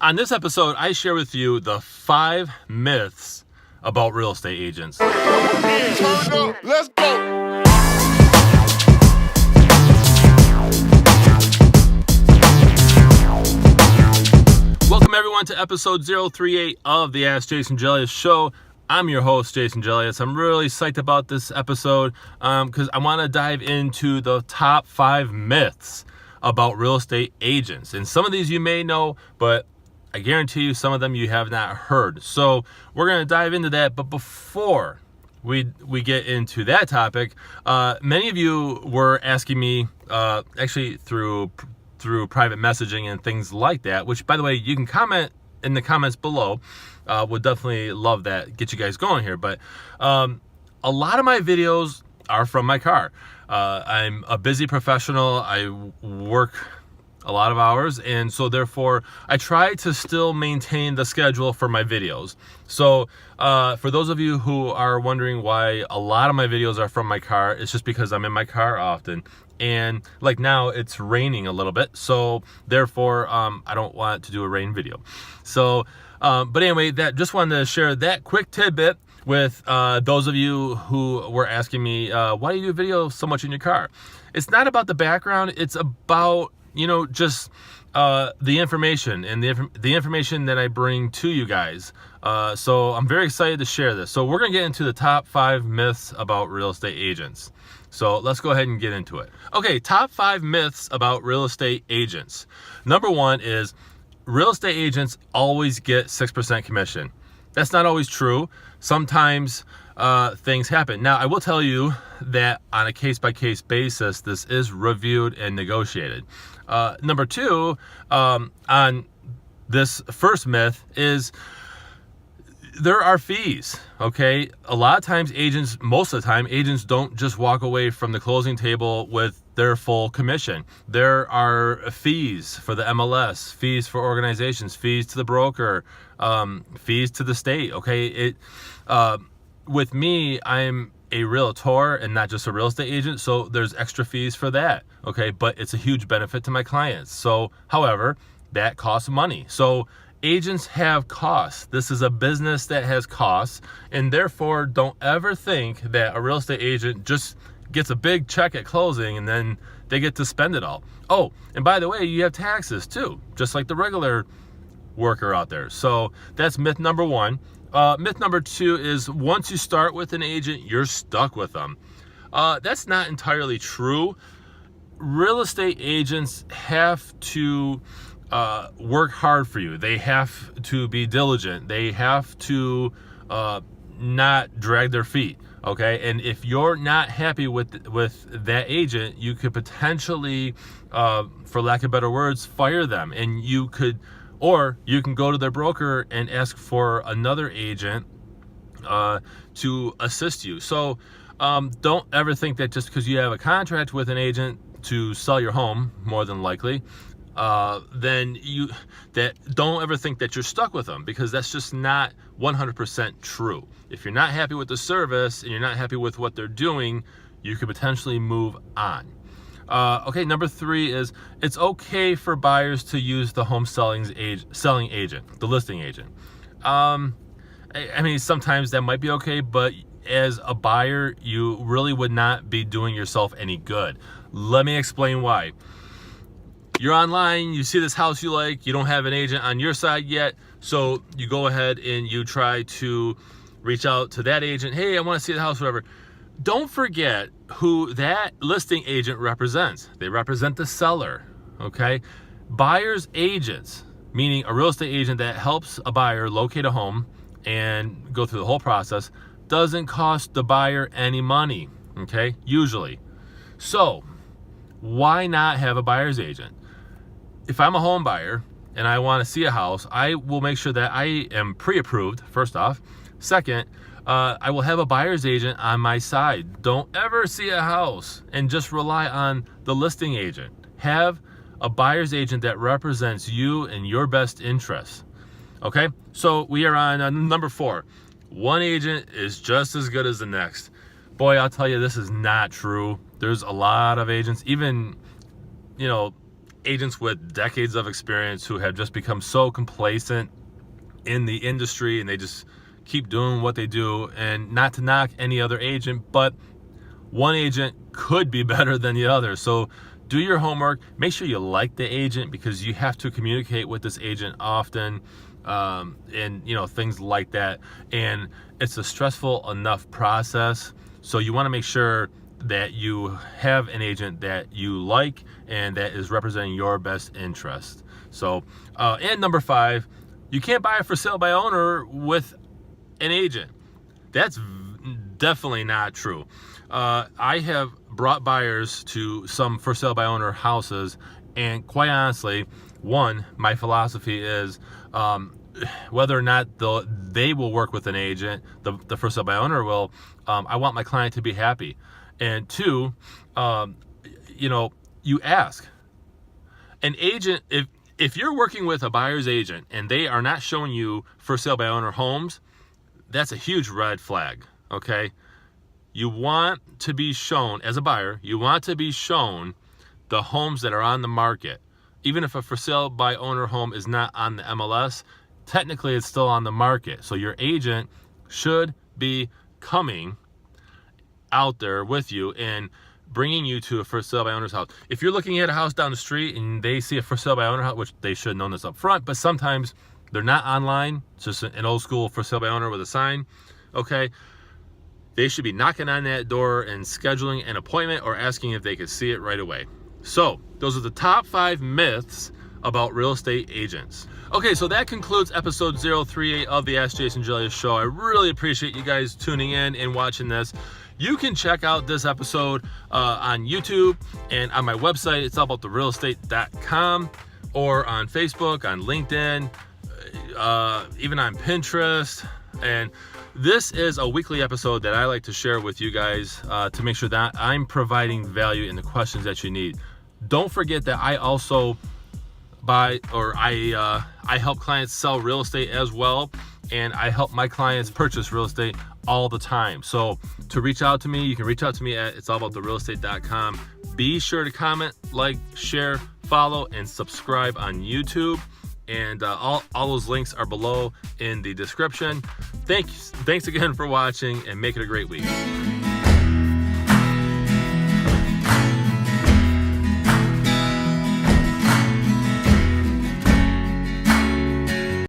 On this episode, I share with you the 5 myths about real estate agents. Turn up, let's go. Welcome everyone to episode 038 of the AskJasonGelios show. I'm your host, Jason Gelios. I'm really psyched about this episode because I want to dive into the top 5 myths about real estate agents. And some of these you may know, but I guarantee you some of them you have not heard. So we're going to dive into that. But before we get into that topic, many of you were asking me, actually through private messaging and things like that, which, by the way, you can comment in the comments below. Would definitely love that, get you guys going here. But a lot of my videos are from my car. I'm a busy professional. I work a lot of hours, and so therefore I try to still maintain the schedule for my videos. So for those of you who are wondering why a lot of my videos are from my car, it's just because I'm in my car often. And like now it's raining a little bit, so therefore I don't want to do a rain video. So but anyway, that just wanted to share that quick tidbit with those of you who were asking me, why do you do video so much in your car? It's not about the background. It's about, just the information and the information that I bring to you guys. So I'm very excited to share this. So we're going to get into the top 5 myths about real estate agents. So let's go ahead and get into it. Okay, top 5 myths about real estate agents. Number 1 is real estate agents always get 6% commission. That's not always true. Sometimes things happen. Now, I will tell you that on a case-by-case basis, this is reviewed and negotiated. Number 2, on this first myth is there are fees, okay? A lot of times most of the time, agents don't just walk away from the closing table with their full commission. There are fees for the MLS, fees for organizations, fees to the broker, fees to the state, okay? With me, I'm a realtor and not just a real estate agent, so there's extra fees for that, okay? But it's a huge benefit to my clients. So, however, that costs money. So agents have costs. This is a business that has costs, and therefore don't ever think that a real estate agent just gets a big check at closing and then they get to spend it all. Oh, and by the way, you have taxes too, just like the regular worker out there. So that's myth number 1. Myth number 2 is once you start with an agent, you're stuck with them. That's not entirely true. Real estate agents have to work hard for you. They have to be diligent. They have to not drag their feet. Okay, and if you're not happy with that agent, you could potentially, for lack of better words, fire them, and you can go to their broker and ask for another agent to assist you. So don't ever think that just because you have a contract with an agent to sell your home, more than likely, then don't ever think that you're stuck with them, because that's just not 100% true. If you're not happy with the service and you're not happy with what they're doing, you could potentially move on. Okay, number 3 is it's okay for buyers to use the home selling agent, the listing agent. I mean, sometimes that might be okay, but as a buyer, you really would not be doing yourself any good. Let me explain why. You're online, you see this house you like, you don't have an agent on your side yet, so you go ahead and you try to reach out to that agent. Hey, I want to see the house, whatever. Don't forget who that listing agent represents. They represent the seller, okay? Buyer's agents, meaning a real estate agent that helps a buyer locate a home and go through the whole process, doesn't cost the buyer any money, okay? Usually. So, why not have a buyer's agent? If I'm a home buyer and I want to see a house, I will make sure that I am pre-approved, first off. Second, I will have a buyer's agent on my side. Don't ever see a house and just rely on the listing agent. Have a buyer's agent that represents you and your best interests. Okay, so we are on number 4. One agent is just as good as the next. Boy, I'll tell you, this is not true. There's a lot of agents, even, agents with decades of experience who have just become so complacent in the industry, and they just keep doing what they do. And not to knock any other agent, but one agent could be better than the other. So do your homework. Make sure you like the agent, because you have to communicate with this agent often, and things like that. And it's a stressful enough process. So you want to make sure that you have an agent that you like and that is representing your best interest. So, and number 5, you can't buy a for sale by owner with an agent. That's definitely not true. I have brought buyers to some for sale by owner houses, and quite honestly, my philosophy is, whether or not they will work with an agent, the for sale by owner will, I want my client to be happy. And 2, you ask an agent, if you're working with a buyer's agent and they are not showing you for sale by owner homes, that's a huge red flag. Okay. You want to be shown, as a buyer, you want to be shown the homes that are on the market. Even if a for sale by owner home is not on the MLS, technically it's still on the market. So your agent should be coming out there with you and bringing you to a for sale by owner's house. If you're looking at a house down the street and they see a for sale by owner house, which they should have known this up front, but sometimes they're not online, it's just an old school for sale by owner with a sign, okay, they should be knocking on that door and scheduling an appointment or asking if they could see it right away. So those are the top 5 myths about real estate agents. Okay, so that concludes episode 038 of the Ask Jason Gelios show. I really appreciate you guys tuning in and watching this. You can check out this episode on YouTube and on my website. It's allabouttherealestate.com, or on Facebook, on LinkedIn, even on Pinterest. And this is a weekly episode that I like to share with you guys to make sure that I'm providing value in the questions that you need. Don't forget that I also I help clients sell real estate as well, and I help my clients purchase real estate all the time. So to reach out to me, you can reach out to me at it'sallabouttherealestate.com. Be sure to comment, like, share, follow, and subscribe on YouTube. And all those links are below in the description. Thanks again for watching, and make it a great week.